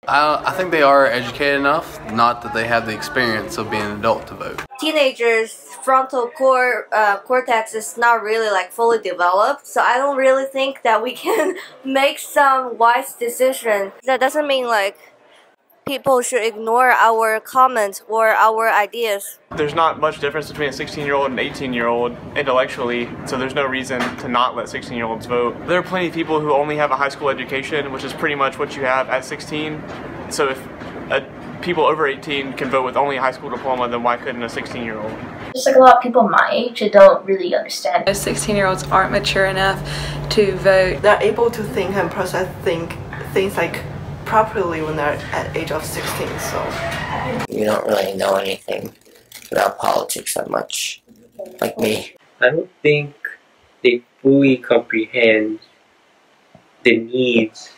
I think they are educated enough, not that they have the experience of being an adult to vote. Teenagers' frontal cortex is not really like fully developed, so I don't really think that we can make some wise decision. That doesn't mean like people should ignore our comments or our ideas. There's not much difference between a 16-year-old and an 18-year-old intellectually, so there's no reason to not let 16-year-olds vote. There are plenty of people who only have a high school education, which is pretty much what you have at 16. So if people over 18 can vote with only a high school diploma, then why couldn't a 16-year-old? Just like a lot of people my age that don't really understand. 16-year-olds aren't mature enough to vote. They're able to think and process things like properly when they're at the age of 16, so. You don't really know anything about politics that much, like me. I don't think they fully comprehend the needs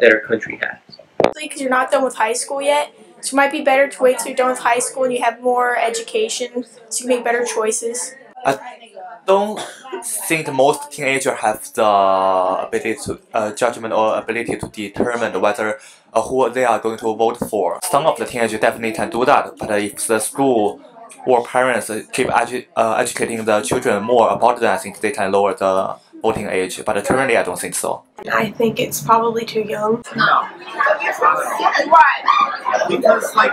that our country has. Because you're not done with high school yet, so it might be better to wait till you're done with high school and you have more education so you can make better choices. I don't think most teenagers have the ability to judgment or ability to determine whether who they are going to vote for. Some of the teenagers definitely can do that, but if the school or parents keep educating the children more about that, I think they can lower the voting age. But currently, I don't think so. I think it's probably too young. No. Because, like,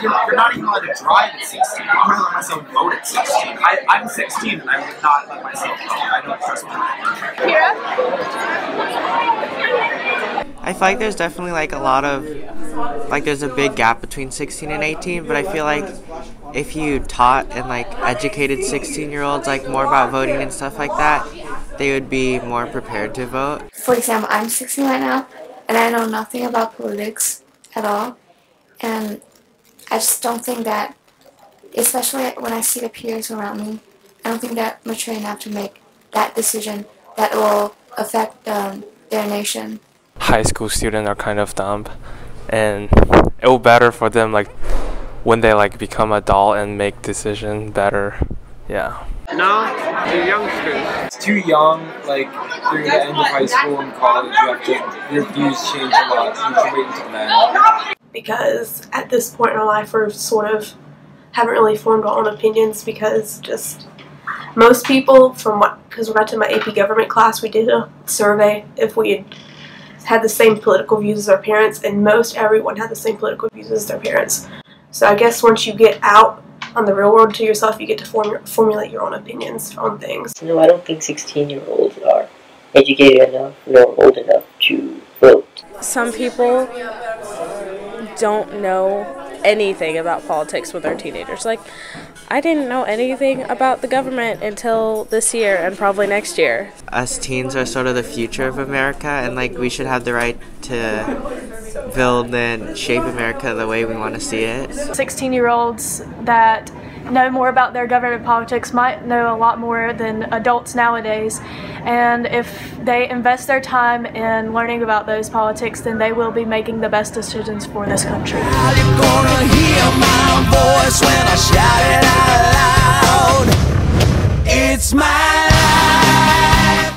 you're not even allowed to drive at 16. I'm going to let myself vote at 16. I'm 16 and I would not let myself vote. I don't trust me. I feel like there's definitely like a lot of, like there's a big gap between 16 and 18, but I feel like if you taught and like educated 16-year-olds like more about voting and stuff like that, they would be more prepared to vote. For example, I'm 16 right now, and I know nothing about politics at all, and I just don't think that, especially when I see the peers around me, I don't think they're mature enough to make that decision that will affect their nation. High school students are kind of dumb, and it will better for them like when they like become adult and make decision better. Yeah. No, the youngsters. It's too young, like through the end of high school and college, your views change a lot, so you should wait until then. Because at this point in our life we're sort of haven't really formed our own opinions, because just most people because when I took my AP government class, we did a survey if we had the same political views as our parents, and most everyone had the same political views as their parents. So I guess once you get out on the real world to yourself, you get to formulate your own opinions on things. No, I don't think 16-year-olds are educated enough nor old enough to vote. Some people don't know anything about politics with their teenagers. Like, I didn't know anything about the government until this year and probably next year. Us teens are sort of the future of America, and like we should have the right to build and shape America the way we want to see it. 16-year-olds that know more about their government politics might know a lot more than adults nowadays, and if they invest their time in learning about those politics, then they will be making the best decisions for this country. Are you gonna hear my voice when I shout it out loud? It's my